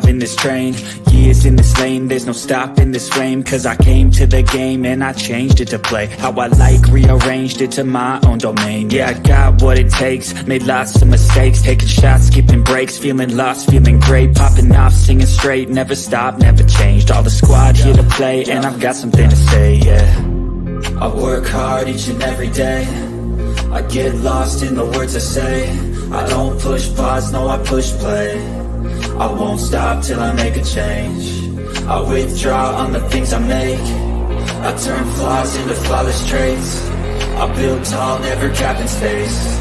In this train, years in this lane, there's no stopping this flame. Cause I came to the game and I changed it to play how I like, rearranged it to my own domain. Yeah, I got what it takes, made lots of mistakes, taking shots, skipping breaks, feeling lost, feeling great, popping off, singing straight, never stopped, never changed. All the squad here to play, and I've got something to say, yeah. I work hard each and every day, I get lost in the words I say. I don't push pause, no, I push play. I won't stop till I make a change. I withdraw on the things I make. I turn flaws into flawless traits. I build tall, never capping space.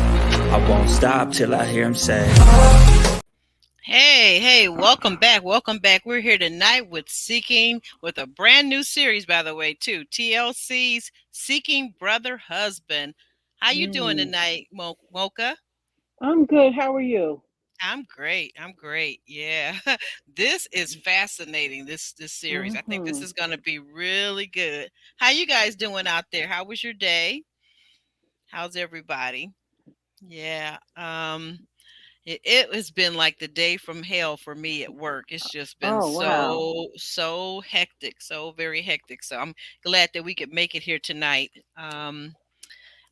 I won't stop till I hear him say, Hey, welcome back. Welcome back. We're here tonight with a brand new series, by the way, too. TLC's Seeking Brother Husband. How you doing tonight, Mocha? I'm good. How are you? I'm great. Yeah. This is fascinating, this series. I think this hmm is going to be really good. How you guys doing out there? How was your day? How's everybody? Yeah. It has been like the day from hell for me at work. It's just been Oh, wow. so hectic, so very hectic. So I'm glad that we could make it here tonight.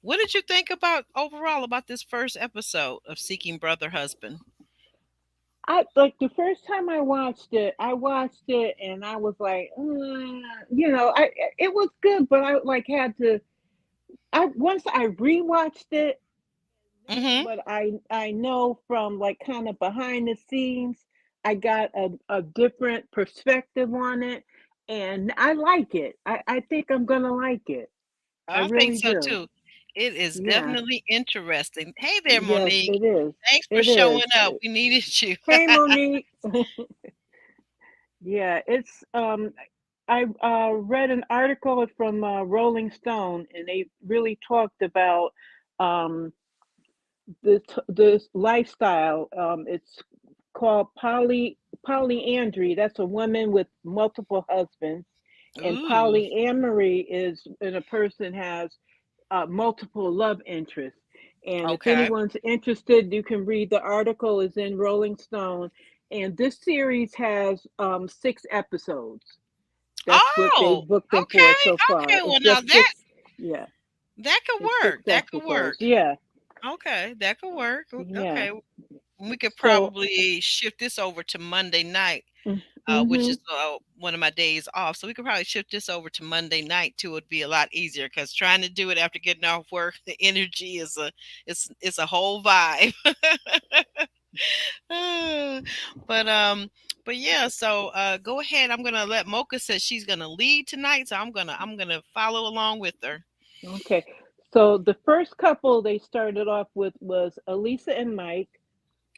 What did you think about overall about this first episode of Seeking Brother Husband? I like the first time I watched it and I was like, I it was good, but I like had to. I once I rewatched it, Mm-hmm. what I know from like kind of behind the scenes, I got a different perspective on it, and I like it. I think I'm gonna like it. I I think really so do. too. It is Yeah. definitely interesting. Hey there, Yes, Monique. it is. Thanks for It showing is. up. We needed you. Hey, Monique. Yeah, it's I read an article from Rolling Stone, and they really talked about um this lifestyle. It's called polyandry. That's a woman with multiple husbands, and Ooh, polyamory is when a person has multiple love interests. And if okay. anyone's interested, you can read the article. Is in Rolling Stone, and this series has 6 episodes. That's what they Oh, booked them for okay. so far. Okay. Well, It's now just six. Yeah, that could it's six work. That could episodes. work. Yeah, Okay, that could work. yeah. Okay, we could So, probably shift this over to Monday night, which mm-hmm. is one of my days off. So we could probably shift this over to Monday night too. It'd be a lot easier because trying to do it after getting off work, the energy is it's a whole vibe. Uh, but but yeah. So go ahead. I'm gonna let Mocha says she's gonna lead tonight, so I'm gonna follow along with her. Okay. So the first couple they started off with was Elisa and Mike.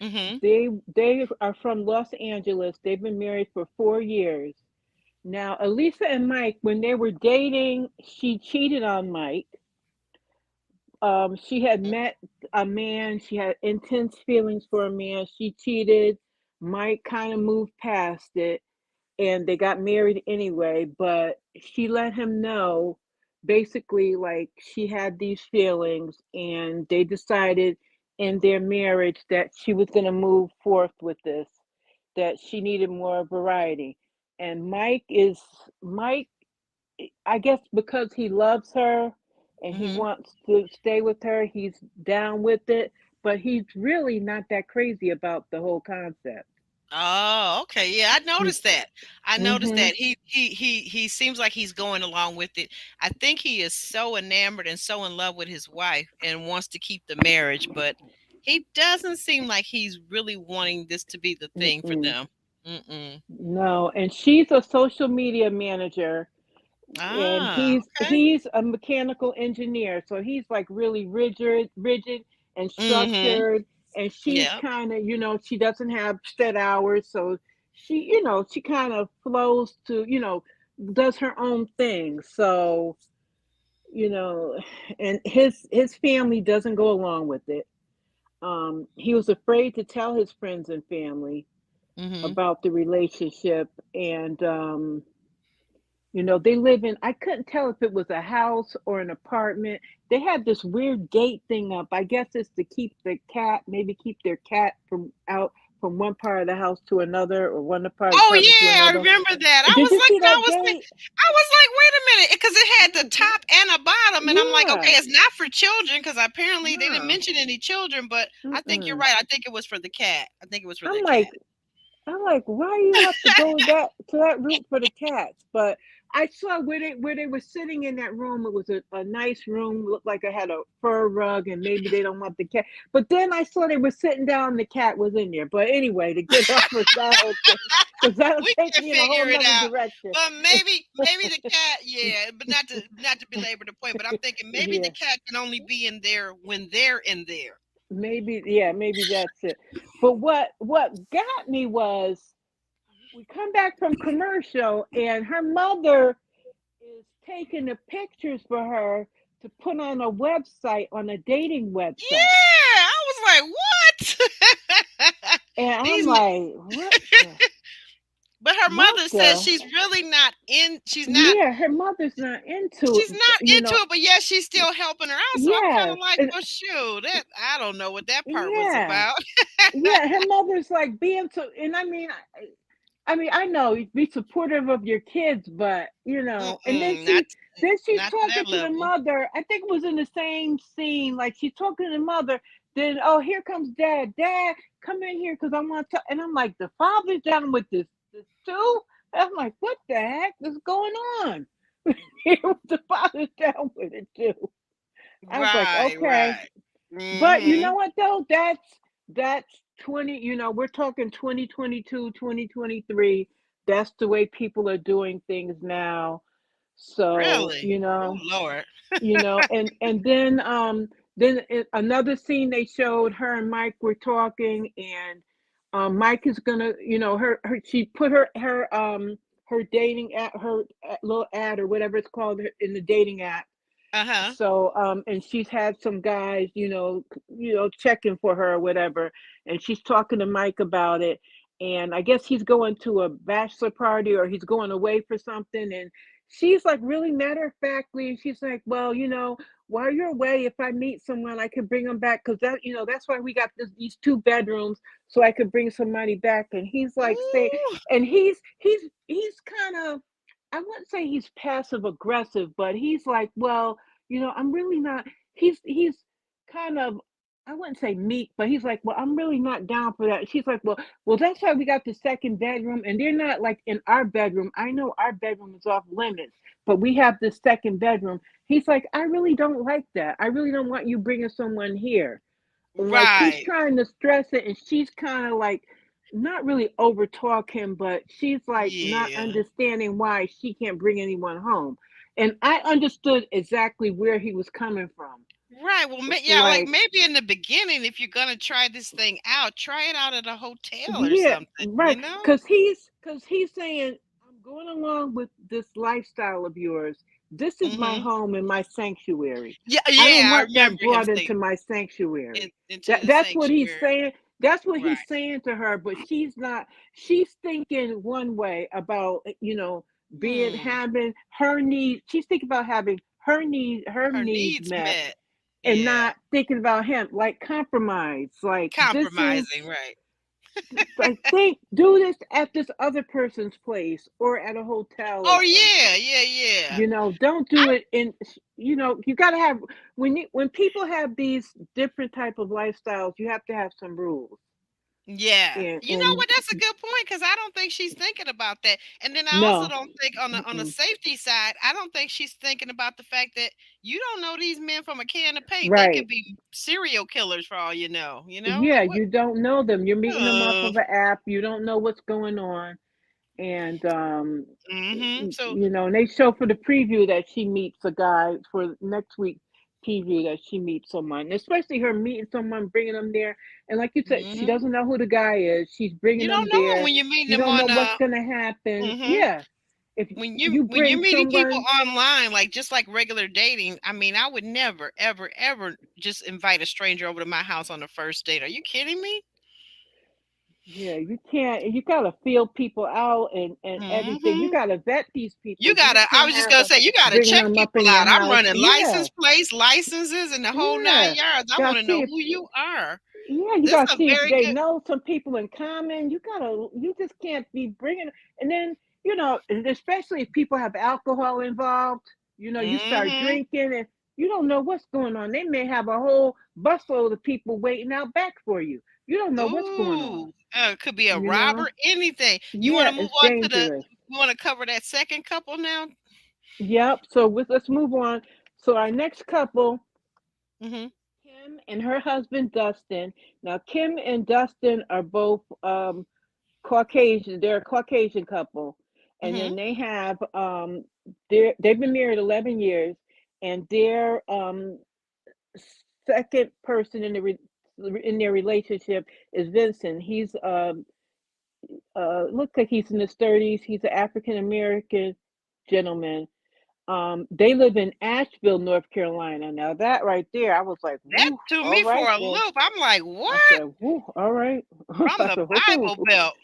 Mm-hmm. They are from Los Angeles. They've been married for 4 years. Now, Elisa and Mike, when they were dating, she cheated on Mike. She had met a man. She had intense feelings for a man. She cheated. Mike kind of moved past it, and they got married anyway. But she let him know, basically, like she had these feelings, and they decided in their marriage that she was going to move forth with this, that she needed more variety. And Mike, I guess because he loves her and he Mm-hmm. wants to stay with her, he's down with it, but he's really not that crazy about the whole concept. Oh, okay. Yeah, I He, noticed that. I noticed hmm that he seems like he's going along with it. I think he is so enamored and so in love with his wife and wants to keep the marriage, but he doesn't seem like he's really wanting this to be the thing for mm-mm. them. Mm-mm. No, and she's a social media manager, and Ah, okay. he's a mechanical engineer, so he's like really rigid and Mm-hmm. structured, and she's Yeah. kind of, she doesn't have set hours, so she kind of flows to, does her own thing. So, you know and his family doesn't go along with it. He was afraid to tell his friends and family Mm-hmm. about the relationship, and they live in, I couldn't tell if it was a house or an apartment. They had this weird gate thing up. I guess it's to keep the cat, maybe keep their cat from out from one part of the house to another, or one part of the Oh apartment to yeah, I another. remember that. Did you see I that was like, date? wait a minute, because it had the top and a bottom, and I'm like, okay, Yeah. it's not for children because apparently they didn't No. mention any children. But I think you're Mm-mm. right. I think it was for the cat. I think it was for I'm the cat. like, why you have to go to that route for the cats? But I saw where they were sitting in that room. It was a nice room, looked like it had a fur rug, and maybe they don't want the cat. But then I saw they were sitting down, and the cat was in there. But anyway, to get off of that whole thing, because that'll We take can me in a whole figure it nother out. direction. But maybe the cat, yeah, but not to belabor the point, but I'm thinking maybe the Yeah, cat can only be in there when they're in there. maybe. Yeah, maybe that's it. But what got me was we come back from commercial, and her mother is taking the pictures for her to put on a website, on a dating website. Yeah, I was like, what? And I'm These like, what the but her what mother says the she's really not in yeah, her mother's not into she's it, not you into know. it, but yeah, she's still helping her out. So I'm kind Yes. of like, And well, shoot, that I don't know what that part was yeah. about. Yeah, her mother's like being so, and I mean, I know you be supportive of your kids, but and Mm-mm, not then she's not to talking that to the level. mother. I think it was in the same scene. Like she's talking to the mother. Then, oh, here comes dad. Dad, come in here because I want to. And I'm like, the father's down with this too. And I'm like, what the heck is going on? The father's down with it too. I was like, Right, okay. right. But you know Mhm. what though? That's 20, we're talking 2022, 2023. That's the way people are doing things now. So, Really? Oh Lord. and then another scene they showed her and Mike were talking, and Mike is gonna, her she put her dating at her little ad or whatever it's called in the dating app. Uh-huh. So and she's had some guys checking for her or whatever, and she's talking to Mike about it, and I guess he's going to a bachelor party or he's going away for something, and she's like really matter of factly, and she's like, well, while you're away, if I meet someone, I could bring them back, because that's why we got these two bedrooms, so I could bring somebody back. And he's like saying, Ooh. and he's kind of, I wouldn't say he's passive aggressive, but he's like, well, I'm really not. He's kind of, I wouldn't say meek, but he's like, well, I'm really not down for that. She's like, well, that's why we got the second bedroom, and they're not like in our bedroom. I know our bedroom is off limits, but we have this second bedroom. He's like, I really don't like that. I really don't want you bringing someone here. Like he's Right. trying to stress it, and she's kind of like not really over talk him, but she's like not Yeah. understanding why she can't bring anyone home. And I understood exactly where he was coming from. Right. Well, yeah, like Like, maybe in the beginning, if you're gonna try this thing out, try it out at a hotel or yeah, something, you right. know? Because he's saying, I'm going along with this lifestyle of yours. This is my Mhm. home and my sanctuary. Yeah, I don't yeah, I want that remember him brought saying into my sanctuary. into That the that's what he's sanctuary. saying. That's what Right. he's saying to her, but she's not. She's thinking one way about, being Hmm. having her needs. She's thinking about having her Her needs needs met, met. and Yeah. not thinking about him, like compromise. Like, this is, Compromising, right. like, do this at this other person's place or at a hotel or Oh yeah, something. yeah, yeah. Don't I do it in, you got to have, when people have these different type of lifestyles, you have to have some rules. Yeah. You know And what? That's a good point because I don't think she's thinking about that. And then I also no. don't think on the Mm-mm. safety side, I don't think she's thinking about the fact that you don't know these men from a can of paint. They could Right. be serial killers for all you know. Yeah, Like what? you don't know them. You're meeting them off Uh, of an app. You don't know what's going on. And mm-hmm. So and they show for the preview that she meets a guy for next week preview, that she meets someone, especially her meeting someone, bringing them there. And like you said, she hmm doesn't know who the guy is. She's bringing you them don't know them there. when you're meeting You them don't know on what's going to happen. hmm Yeah, if you when you're bring meeting people someone. online, like just like regular dating, I mean, I would never, ever, ever just invite a stranger over to my house on the first date. Are you kidding me? Yeah, you can't. You gotta feel people out, and everything. You Hmm. gotta vet these people. You You gotta. just I can't was just have gonna them say you gotta bringing check them up people in your out. I'm house. running Yeah, license plates, licenses, and the whole nine yeah. yards. I Gotta want to see know if who you are. Yeah, you This gotta is a see if very they good. know some people in common. You just can't be bringing, and then, and especially if people have alcohol involved, you start Mm-hmm. drinking and you don't know what's going on. They may have a whole busload of people waiting out back for you. You don't know what's going on, Ooh, could be a you know? robber, anything. You want Yeah, to move it's on to the? dangerous. You want to cover that second couple now? Yep. So let's move on. So our next couple, Mm-hmm. Kim and her husband Dustin. Now Kim and Dustin are both Caucasian. They're a Caucasian couple, and Mm-hmm. then they have they've been married 11 years, and their second person in their relationship is Vincent. He's looks like he's in his 30s. He's an African American gentleman. They live in Asheville, North Carolina. Now that right there, I was like, That woo, threw all me right for a then. loop. I'm like, I what? said, woo, all right. From I the said, whoo, Bible Belt.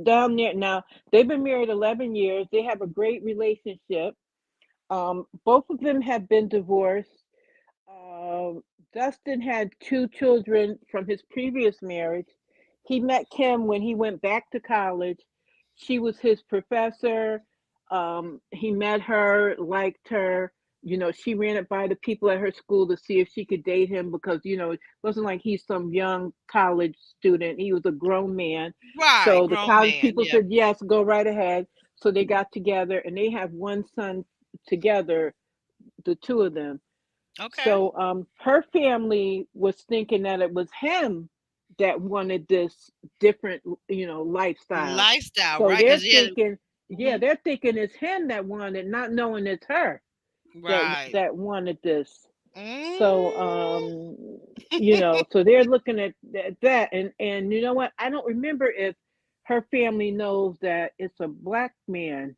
down there. Now they've been married 11 years. They have a great relationship. Both of them have been divorced. Um, Dustin had two children from his previous marriage. He met Kim when he went back to college. She was his professor. He met her, liked her. She ran it by the people at her school to see if she could date him because, it wasn't like he's some young college student. He was a grown man. Right, So the grown college man. people Yeah. said, yes, go right ahead. So they got together and they have one son together, the two of them. Okay. So her family was thinking that it was him that wanted this different, lifestyle. Lifestyle, So right? they're Because yeah. thinking, yeah, Hmm. they're thinking it's him that wanted, not knowing it's her that Right. that wanted this. So Mm. so they're looking at that, and you know what? I don't remember if her family knows that it's a black man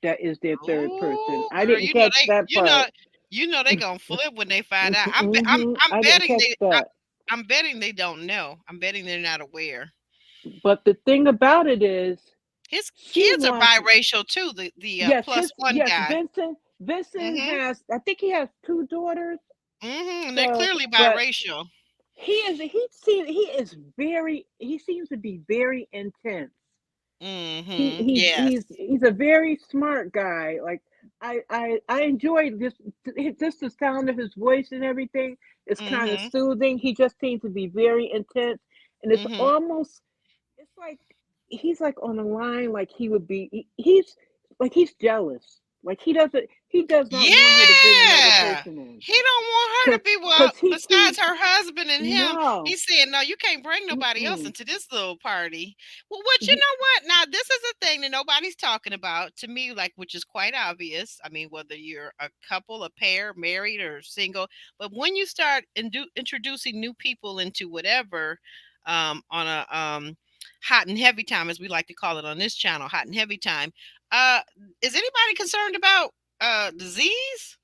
that is their third person. Oh, I girl, didn't catch that part. you know they gonna flip when they find out. I'm I didn't betting catch that. I'm betting they don't know. I'm betting they're not aware. But the thing about it is, His she kids are wants, biracial too. The yes, plus one guy. Vincent Mhm. has, I think he has two daughters. Mhm. And they're So, clearly but biracial. he seems to be very intense. He Mhm. he's Yes. he's he's a very smart guy. Like I enjoyed just the sound of his voice and everything. It's kind of Mhm. soothing. He just seems to be very intense, and Mhm. it's like he's like on the line, like he would be. He's like he's jealous. Like he does not want her to bring another Yeah. person in, He don't want her cause to be well, cause he besides sees her husband and him. no. He's saying, no, you can't bring nobody else Mm-mm. into this little party. Well, what you He, know what? Now, this is a thing that nobody's talking about to me, like, which is quite obvious. I mean, whether you're a couple, a pair, married or single, but when you start introducing new people into whatever, on a hot and heavy time, as we like to call it on this channel, hot and heavy time, uh, is anybody concerned about disease?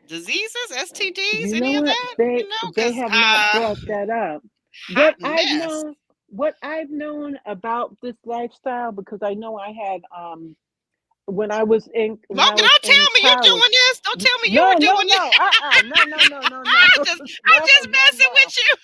Diseases, STDs, You know any of what? that? They Because have not brought that up. hot What I've mess. known what I've known about this lifestyle, because I know I had when I Logan, was don't in tell me you college. doing this. Don't tell me you No, were no, doing this. no. No, no, no, no, no. I'm No, just no, messing no. with you.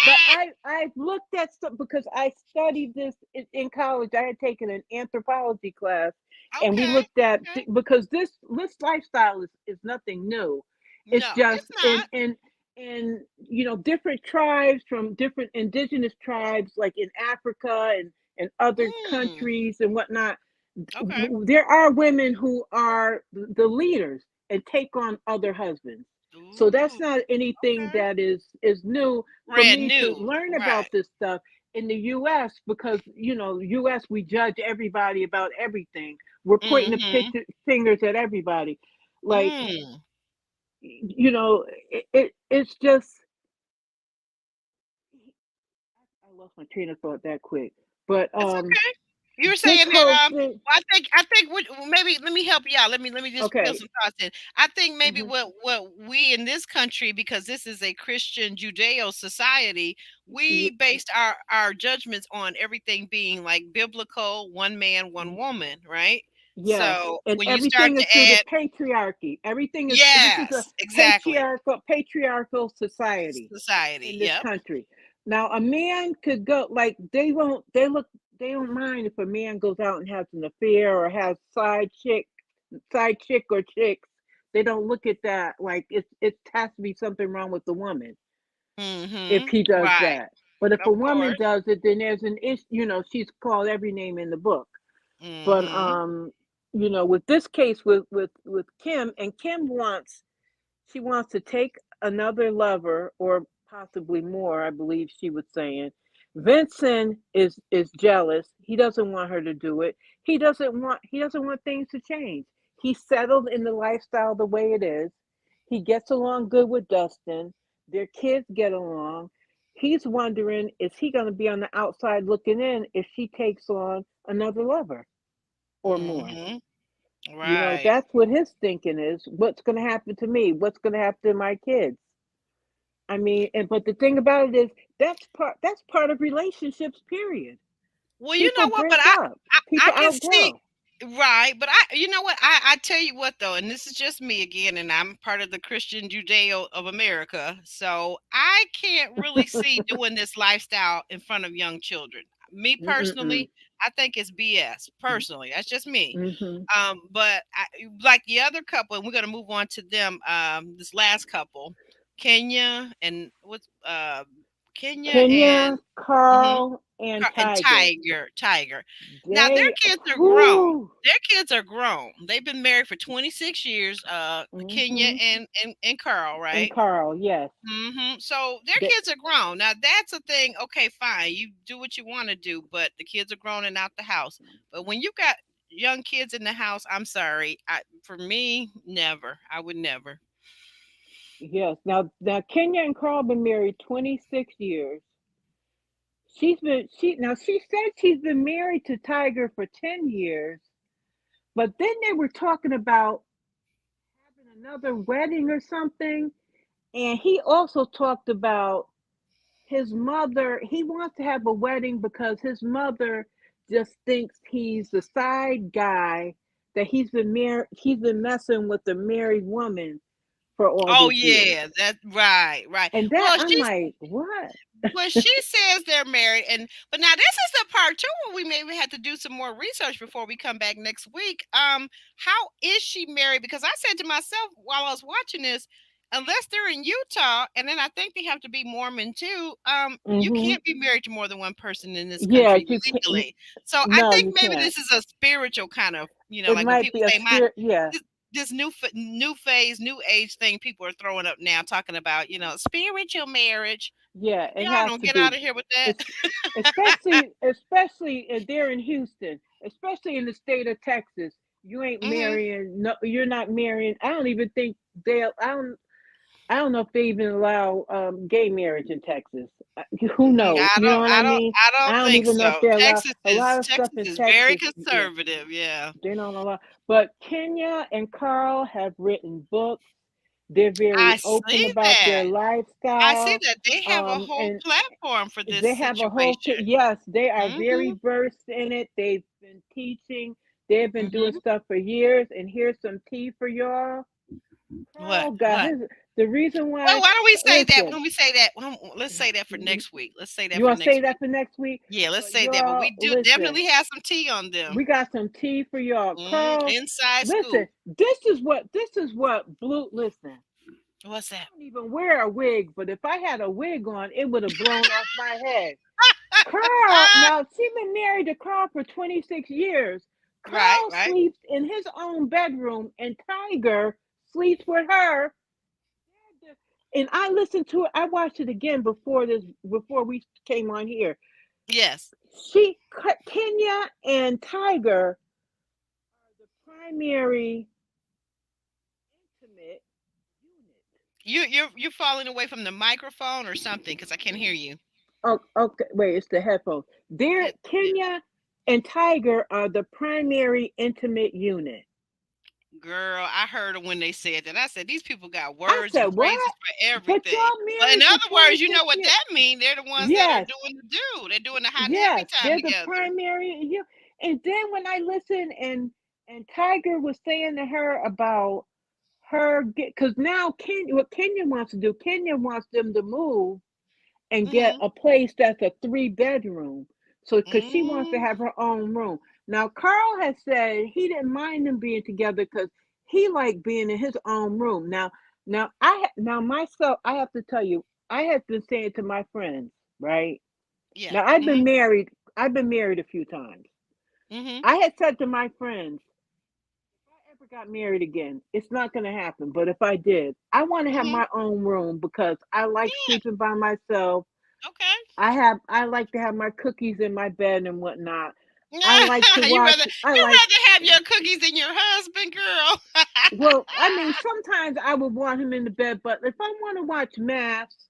But I've looked at stuff because I studied this in college. I had taken an anthropology class, and we Okay. looked at Okay. because this lifestyle is nothing new. It's No, just it's not. in different tribes from different indigenous tribes, like in Africa and other Mm, countries and whatnot. okay. There are women who are the leaders and take on other husbands. So Ooh, that's not anything okay. that is new for Brand me to new. learn Right. about this stuff in the US, because US, we judge everybody about everything. We're pointing the Mm-hmm. fingers at everybody. Like, Mm. it's just I lost my train of thought that quick. But It's okay. You were this saying that whole thing, well, I think maybe let me help you out. Let me just put okay. some thoughts in. I think maybe Mhm. what we in this country, because this is a Christian Judeo society, we Ye- based our judgments on everything being like biblical, one man, one woman, right? Yes, So and when you start everything is to through the add, patriarchy. Everything is this is a yes, exactly, patriarchal society society. in this Yep. country. Now, a man could go like they don't mind if a man goes out and has an affair or has side chick or chicks. They don't look at that like it has to be something wrong with the woman if he does Right. that. But if a Of woman course. does it, then there's an issue. She's called every name in the book. But Mm-hmm. with this case with Kim, and Kim she wants to take another lover or possibly more, I believe she was saying. Vincent is jealous. He doesn't want her to do it. He doesn't want things to change. He's settled in the lifestyle the way it is. He gets along good with Dustin. Their kids get along. He's wondering, is he going to be on the outside looking in if she takes on another lover or more? Mm-hmm. Right. That's what his thinking is. What's going to happen to me? What's going to happen to my kids? I mean, but the thing about it is that's part of relationships. Period. Well, you People know what? But break up. I People can see, outgrow. right. But you know what? I tell you what though, and this is just me again, and I'm part of the Christian Judeo of America, so I can't really see doing this lifestyle in front of young children. Me Mm-mm-mm. personally, I think it's BS. Personally, that's just me. Mm-hmm. But like the other couple, and we're gonna move on to them. This last couple, Kenya and what's Kenya and Kenya, mhm, Carl, and and Tiger. Tiger. Now their They, kids are grown. whoo, Their kids are grown. They've been married for 26 years. Kenya mm-hmm. and Carl, And right? Carl, yes. So their They, kids are grown. Now that's a thing. Okay, fine. You do what you want to do, but the kids are grown and out the house. But when you got young kids in the house, I'm sorry. For me, never. I would never. yes. Now Kenya and Carl been married 26 years. She said she's been married to Tiger for 10 years, but then they were talking about having another wedding or something. And he also talked about his mother. He wants to have a wedding because his mother just thinks he's the side guy that he's been messing with a married woman for all Oh these years. yeah, that's right, right. And that Well, I'm she's like, what? Well, she says they're married, and but now this is the part too where we maybe have to do some more research before we come back next week. How is she married? Because I said to myself while I was watching this, unless they're in Utah, and then I think they have to be Mormon too. You Hmm. can't be married to more than one person in this Yeah, country you can't. legally. So I No, think you maybe can't. this is a spiritual kind of, It like when might people be a say my spirit. Yeah, this new phase, new age thing people are throwing up now, talking about spiritual marriage. yeah, it Y'all has don't to get out be. of here with that. It's especially there in Houston, especially in the state of Texas. You ain't hmm marrying. No, you're not marrying. I don't even think they. I don't know if they even allow gay marriage in Texas. Who knows? You know what I mean? I I don't don't think even know if so. they allow a lot of stuff Texas in is very Texas. Yeah, conservative. Yeah. they don't allow. But Kenya and Carl have written books. They're very I open see about that. their I see lifestyle. that they have a whole And platform for this they have a situation. yes, they are very Mhm. versed in it. They've been teaching. They've been doing Mhm. stuff for years. And here's some tea for y'all. What? Carl got What? his the reason Well, why. why don't we say that Listen, when we say that? Let's say that for next week. Let's say that you for want to say next that week. for next week? Yeah, let's But say that. But we y'all, do listen, definitely have some tea on them. we got some tea for y'all. Carl, Inside listen, scoop. this is what blue. Listen, What's I that? don't even wear a wig, but if I had a wig on, it would have blown off my head. Carl, now she's been married to Carl for 26 years. Right, Carl right. sleeps in his own bedroom, and Tiger sleeps with her. And I listened to it. I watched it again before we came on here. Yes. Kenya and Tiger are the primary intimate unit. You're falling away from the microphone or something because I can't hear you. Oh, okay. Wait, it's the headphones. It, it, Kenya and Tiger are the primary intimate unit. girl, I heard them when they said that. I said these people got I words said, and phrases what? for But everything. y'all But in married for other words, you know 26 what years. that means? They're the ones that are Yes, doing the do. They're doing the hot and heavy yes, time they're the together. primary. And then when I listen and And Tiger was saying to her about her get because now Kenya, what Kenya wants to do, Kenya wants them to move and get Mhm. a place that's a 3 bedroom. So, because she wants to Mm. have her own room. Now, Carl has said he didn't mind them being together because he liked being in his own room. Now myself, I have to tell you, I have been saying to my friends, right? Yeah. Now, I've Mhm. been married. I've been married a few times. Mhm. I had said to my friends, if I ever got married again, it's not going to happen. But if I did, I want to have Mhm. my own room because I like Yeah. sleeping by myself. Okay. I like to have my cookies in my bed and whatnot. I like to you watch rather I you like rather have your cookies than your husband, girl. well, I mean, sometimes I would want him in the bed, but if I want to watch maths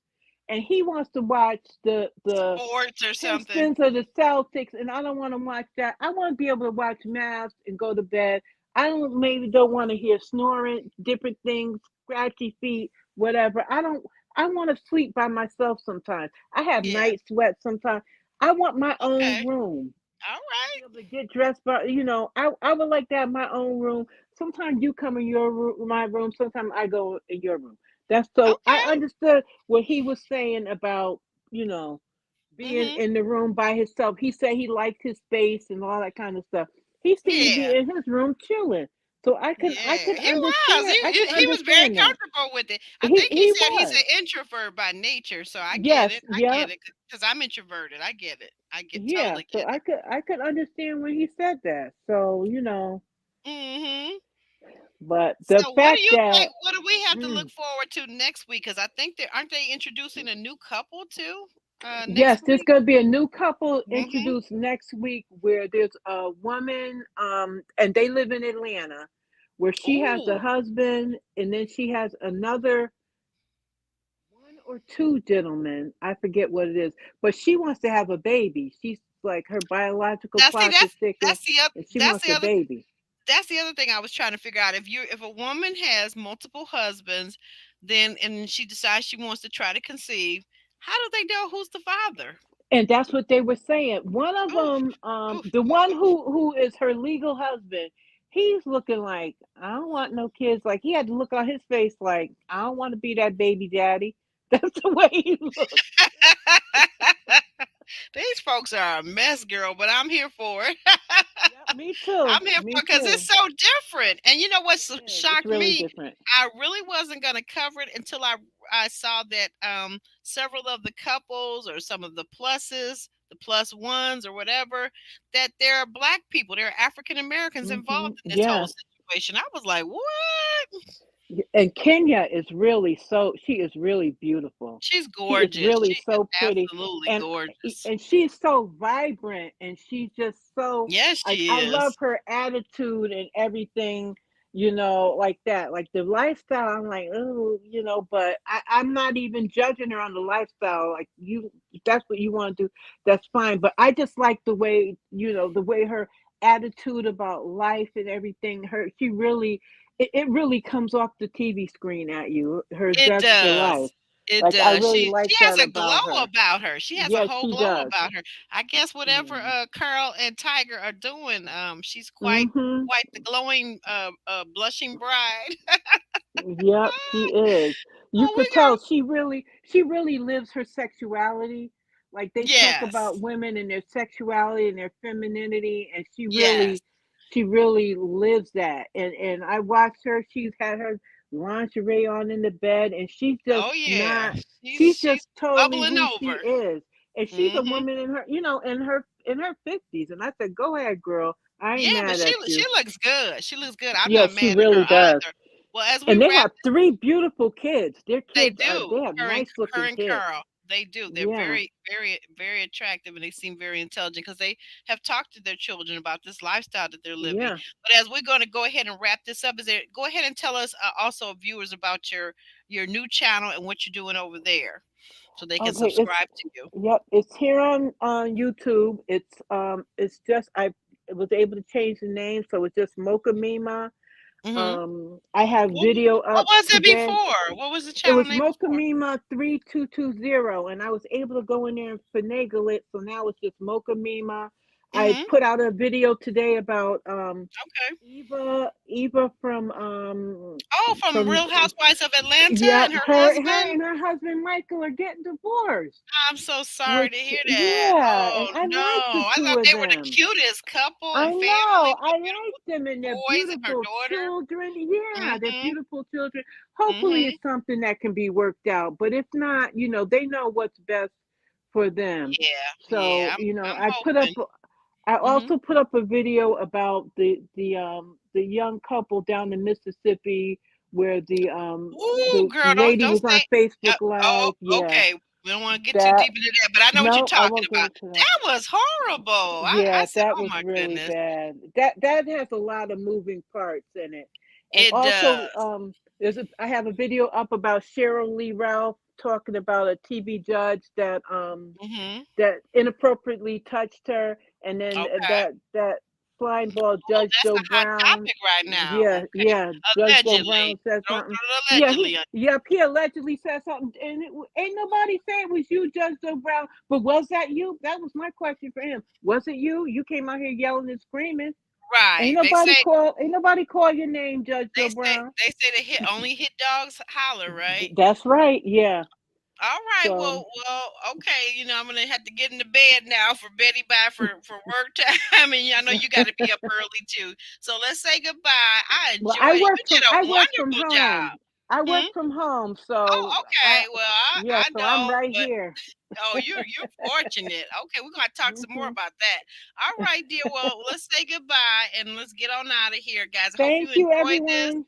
and he wants to watch the Sports or something. Pistons or the Celtics and I don't want to watch that, I want to be able to watch maths and go to bed. I don't want to hear snoring, different things, scratchy feet, whatever. I want to sleep by myself sometimes. I have Yeah. night sweats sometimes. I want my own Okay. room. All Be right. able to get dressed, but I would like to have my own room. Sometimes you come in your room, my room. Sometimes I go in your room. That's so I Okay. understood what he was saying about you know being Mhm. in the room by himself. He said he liked his space and all that kind of stuff. He seemed to be Yeah. in his room chilling. So I Yeah. could He was. understand. I could He was very understand that. comfortable with it. I He think he he said he's was. an introvert by nature, so I get Yes. it. I Yeah. get it because I'm introverted. I get it. Yeah. Totally So get it. I could understand when he said that. So Mhm. but the So what do fact you think? that What do we have to look mm, forward to next week? Because I think they aren't they introducing a new couple too next yes, there's week. going to be a new couple Mhm. introduced next week where there's a woman, and they live in Atlanta, where she has a Ooh. husband, and then she has another one or two gentlemen. I forget what it is, but she wants to have a baby. She's like her biological Now see clock is ticking, that's the other and she wants a baby. that's the other thing I was trying to figure out. If a woman has multiple husbands, then and she decides she wants to try to conceive, how do they know who's the father? And that's what they were saying. One of Oof, them, oof, the oof, one oof. who is her legal husband, he's looking like I don't want no kids. Like he had to look on his face like I don't want to be that baby daddy. That's the way he looked. These folks are a mess, girl, but I'm here for it. Yep, me too. I'm here Me for because it's too. so different. And you know what It is. It's shocked really me? different. I really wasn't going to cover it until I saw that several of the couples or some of the pluses, the plus ones or whatever, that there are black people, there are African Americans involved in this whole Yeah. situation. I was like, what? And Kenya is really she is really beautiful. She's She is gorgeous. really She is so pretty, absolutely and gorgeous. and she's so vibrant, and she's just so Yes, like she I love is. her attitude and everything, like that. Like the lifestyle, I'm like, oh, but I'm not even judging her on the lifestyle. Like if that's what you want to do, that's fine. But I just like the way her attitude about life and everything. She really it really comes off the TV screen at you, her It zest for life. does. It Like I does. really She like has that a about glow her. about her. She has a Yes, whole she glow does. about her. I guess whatever Yeah. Carl and Tiger are doing, she's Mhm. quite the glowing blushing bride. Yep, she is. You Oh, we could tell got she really lives her sexuality. Like they talk about yes. women and their sexuality and their femininity, and Yes. she really lives that. And I watched her. She's had her lingerie on in the bed, and Oh yeah. she's She's just totally bubbling who she over. is. And she's a Mhm. woman in her, in her 50s. And I said, go ahead, girl. I ain't Yeah, but mad at she you. looks good. She looks good. I'm Yeah, not she mad at her really does. either. Well, as we And they wrap. have 3 beautiful kids. Their They kids do. they have nice Her looking and kids. Carl. They do. They're Yeah. very, very, very attractive, and they seem very intelligent because they have talked to their children about this lifestyle that they're living. Yeah. But as we're going to go ahead and wrap this up, go ahead and tell us also viewers about your new channel and what you're doing over there, so they can Okay, it's subscribe to you. yep, it's here on YouTube. It's just I was able to change the name, so it's just Mocha Mima. Hmm. I have video What up was it today. before? What was the It channel was name Mocha before? Mima 3220, and I was able to go in there and finagle it. So now it's just Mocha Mima. I Mhm. put out a video today about Okay. Eva Oh, from from Real Housewives of Atlanta yeah, and her her husband. and her husband Michael are getting divorced. I'm so sorry to Which hear that. yeah, and Oh I no, like the I two thought of they were the them. cutest couple I and family know. with I like beautiful them and they're boys and her beautiful daughter. children. Yeah, they're Mhm. beautiful children. Hopefully, Mhm. it's something that can be worked out. But if not, they know what's best for them. Yeah. So, Yeah. I'm I put up. hoping. I Mhm. also put up a video about the young couple down in Mississippi where Ooh, the girl, don't lady don't was on say. Facebook Oh, Live. Yeah, okay. We don't want to get too that deep into that, but I know what you're no, I talking won't get about. into that. That was horrible. I Yeah, said, that oh was my really goodness, bad. That has a lot of moving parts in it. And it also, does. I have a video up about Cheryl Lee Ralph talking about a TV judge Mhm. that inappropriately touched her, and then Okay. that flying ball Oh, Judge that's Joe a hot Brown. topic right now. Yeah, Okay. yeah, Judge Joe Allegedly. Brown said Throw something. the Yeah, allegedly. he allegedly said something, and ain't nobody saying it was you, Judge Joe Brown. But was that you? That was my question for him. Was it you? You came out here yelling and screaming. Right. Ain't nobody call your name, Judge They Joe say Brown. they say the hit only hit dogs holler, right? That's right. Yeah. All right. So Well, okay. I'm gonna have to get into bed now for Betty Bye for work time, and I know you got to be up early too. So let's say goodbye. I well, enjoyed it. You did a I work from wonderful job. home. I work Hmm? from home, Oh, so okay. Well, yeah, I so I'm don't, right but here. oh, you're fortunate. Okay, we're gonna talk some more Hmm. about that. All right, dear. Well, let's say goodbye and let's get on out of here, guys. I hope you Thank you, enjoyed this. everyone.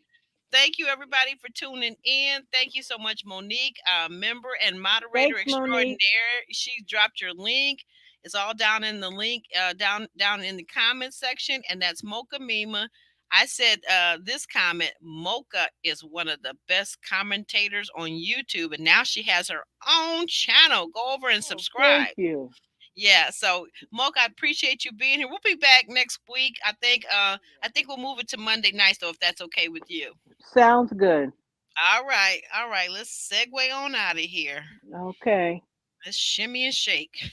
Thank you, everybody, for tuning in. Thank you so much, Monique, member and moderator Thanks, Monique. extraordinaire. She dropped your link. It's all down in the link, down in the comment section, and that's Mocha Mima. I said this comment, Mocha is one of the best commentators on YouTube, and now she has her own channel. Go over and Oh, thank subscribe. you. Yeah, so Mocha, I appreciate you being here. We'll be back next week. I think we'll move it to Monday nights though, if that's okay with you. Sounds good. All right, all right. Let's segue on out of here. Okay. Let's shimmy and shake.